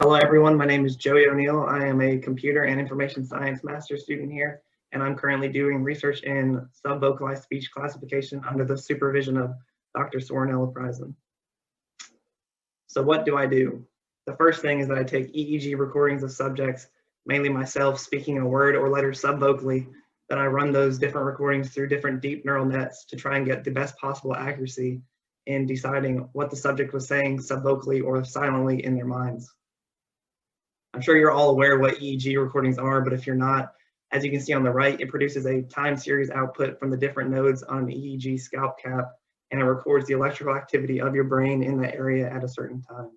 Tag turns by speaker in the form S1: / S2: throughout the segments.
S1: Hello everyone, my name is Joey O'Neill. I am a computer and information science master's student here, and I'm currently doing research in subvocalized speech classification under the supervision of Dr. Soren Prisen. So what do I do? The first thing is that I take EEG recordings of subjects, mainly myself speaking a word or letter subvocally. Then I run those different recordings through different deep neural nets to try and get the best possible accuracy in deciding what the subject was saying subvocally or silently in their minds. I'm sure you're all aware what EEG recordings are, but if you're not, as you can see on the right, it produces a time series output from the different nodes on an EEG scalp cap, and it records the electrical activity of your brain in that area at a certain time.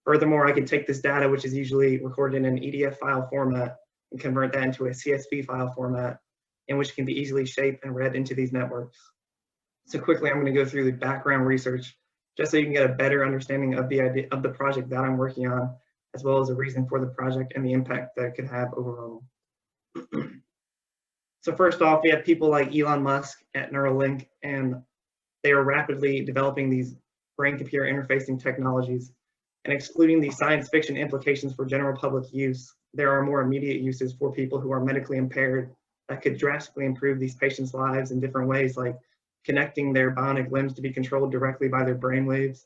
S1: Furthermore, I can take this data, which is usually recorded in an EDF file format, and convert that into a CSV file format, in which can be easily shaped and read into these networks. So quickly, I'm going to go through the background research, just so you can get a better understanding of the idea of the project that I'm working on, as well as a reason for the project and the impact that it could have overall. So first off, we have people like Elon Musk at Neuralink, and they are rapidly developing these brain-computer interfacing technologies. And excluding the science fiction implications for general public use, there are more immediate uses for people who are medically impaired that could drastically improve these patients' lives in different ways, like connecting their bionic limbs to be controlled directly by their brain waves.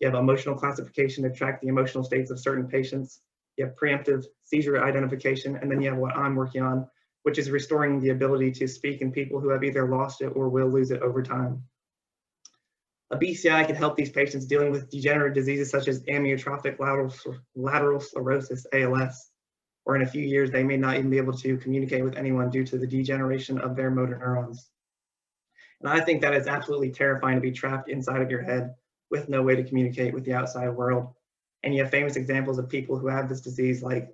S1: You have emotional classification to track the emotional states of certain patients. You have preemptive seizure identification, and then you have what I'm working on, which is restoring the ability to speak in people who have either lost it or will lose it over time. A BCI can help these patients dealing with degenerative diseases such as amyotrophic lateral sclerosis, ALS, or in a few years, they may not even be able to communicate with anyone due to the degeneration of their motor neurons. And I think that is absolutely terrifying to be trapped inside of your head with no way to communicate with the outside world. And you have famous examples of people who have this disease like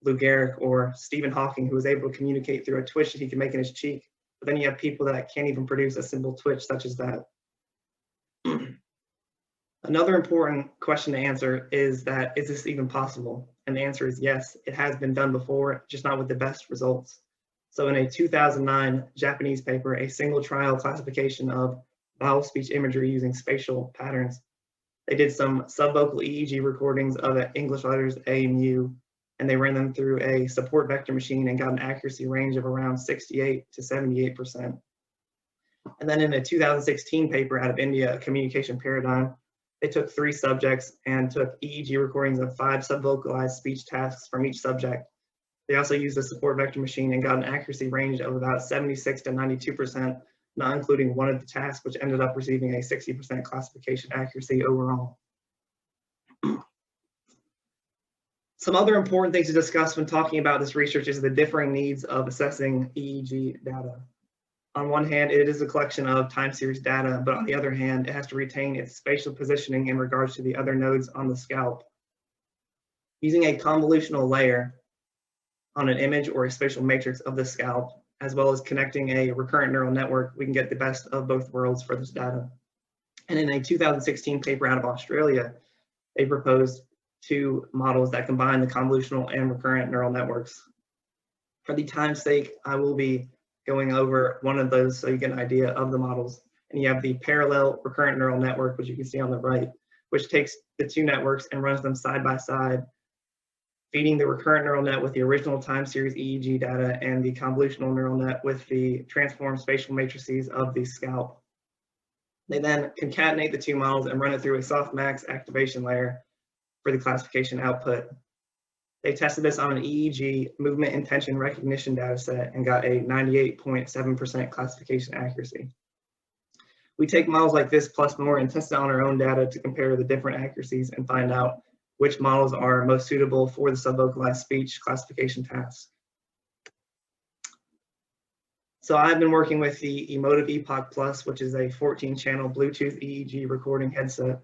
S1: Lou Gehrig or Stephen Hawking, who was able to communicate through a twitch that he can make in his cheek. But then you have people that can't even produce a simple twitch such as that. Another important question to answer is that, is this even possible? And the answer is yes, it has been done before, just not with the best results. So in a 2009 Japanese paper, a single trial classification of vowel speech imagery using spatial patterns, they did some subvocal EEG recordings of English letters A and U, and they ran them through a support vector machine and got an accuracy range of around 68 to 78%. And then in a 2016 paper out of India, a communication paradigm, they took 3 subjects and took EEG recordings of 5 subvocalized speech tasks from each subject. They also used a support vector machine and got an accuracy range of about 76 to 92%, not including one of the tasks, which ended up receiving a 60% classification accuracy overall. Some other important things to discuss when talking about this research is the differing needs of assessing EEG data. On one hand, it is a collection of time series data, but on the other hand, it has to retain its spatial positioning in regards to the other nodes on the scalp. Using a convolutional layer on an image or a spatial matrix of the scalp, as well as connecting a recurrent neural network, we can get the best of both worlds for this data. And in a 2016 paper out of Australia, they proposed 2 models that combine the convolutional and recurrent neural networks. For the time's sake, I will be going over one of those so you get an idea of the models. And you have the parallel recurrent neural network, which you can see on the right, which takes the 2 networks and runs them side by side, feeding the recurrent neural net with the original time series EEG data and the convolutional neural net with the transformed spatial matrices of the scalp. They then concatenate the 2 models and run it through a softmax activation layer for the classification output. They tested this on an EEG movement intention recognition data set and got a 98.7% classification accuracy. We take models like this plus more and test it on our own data to compare the different accuracies and find out which models are most suitable for the subvocalized speech classification task. So I've been working with the Emotive Epoch Plus, which is a 14-channel Bluetooth EEG recording headset.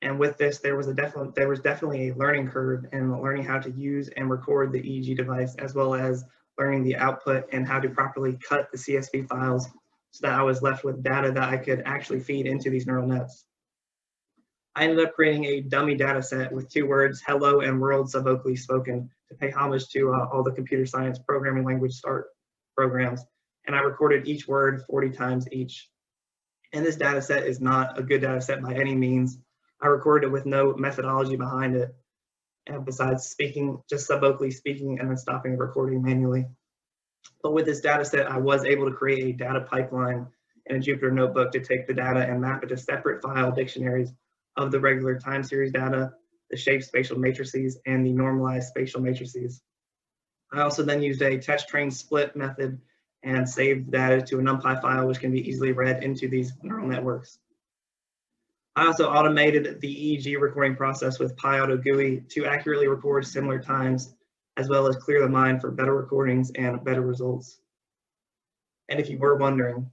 S1: And with this, there was definitely a learning curve in learning how to use and record the EEG device, as well as learning the output and how to properly cut the CSV files so that I was left with data that I could actually feed into these neural nets. I ended up creating a dummy data set with 2 words, hello and world subvocally spoken, to pay homage to all the computer science programming language start programs. And I recorded each word 40 times each. And this data set is not a good data set by any means. I recorded it with no methodology behind it. and besides speaking, just subvocally speaking and then stopping the recording manually. But with this data set, I was able to create a data pipeline in a Jupyter notebook to take the data and map it to separate file dictionaries of the regular time series data, the shaped spatial matrices, and the normalized spatial matrices. I also then used a test train split method and saved the data to a NumPy file, which can be easily read into these neural networks. I also automated the EEG recording process with PyAuto GUI to accurately record similar times, as well as clear the mind for better recordings and better results. And if you were wondering,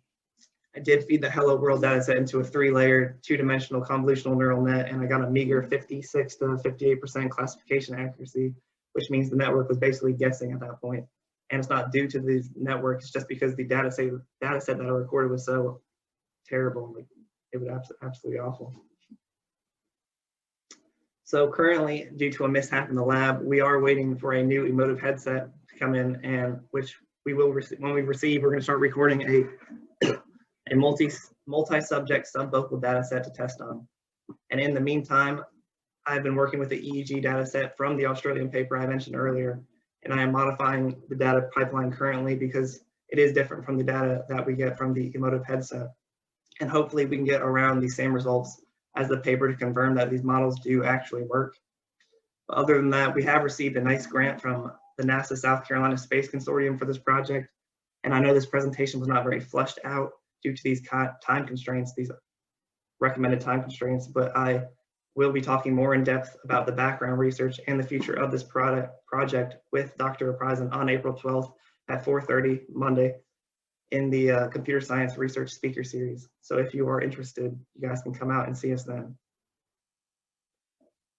S1: I did feed the Hello World dataset into a 3-layer, 2-dimensional convolutional neural net, and I got a meager 56 to 58% classification accuracy, which means the network was basically guessing at that point. And it's not due to these networks, it's just because the data set that I recorded was so terrible. Like, it was absolutely awful. So currently, due to a mishap in the lab, we are waiting for a new emotive headset to come in, and which we will receive. When we receive, we're going to start recording a multi-subject subvocal data set to test on. And in the meantime, I've been working with the EEG data set from the Australian paper I mentioned earlier, and I am modifying the data pipeline currently because it is different from the data that we get from the emotive headset. And hopefully we can get around the same results as the paper to confirm that these models do actually work. But other than that, we have received a nice grant from the NASA South Carolina Space Consortium for this project. And I know this presentation was not very fleshed out due to these time constraints, these recommended time constraints, but I will be talking more in depth about the background research and the future of this project with Dr. Reprising on April 12th at 4:30 Monday in the Computer Science Research Speaker Series. So if you are interested, you guys can come out and see us then.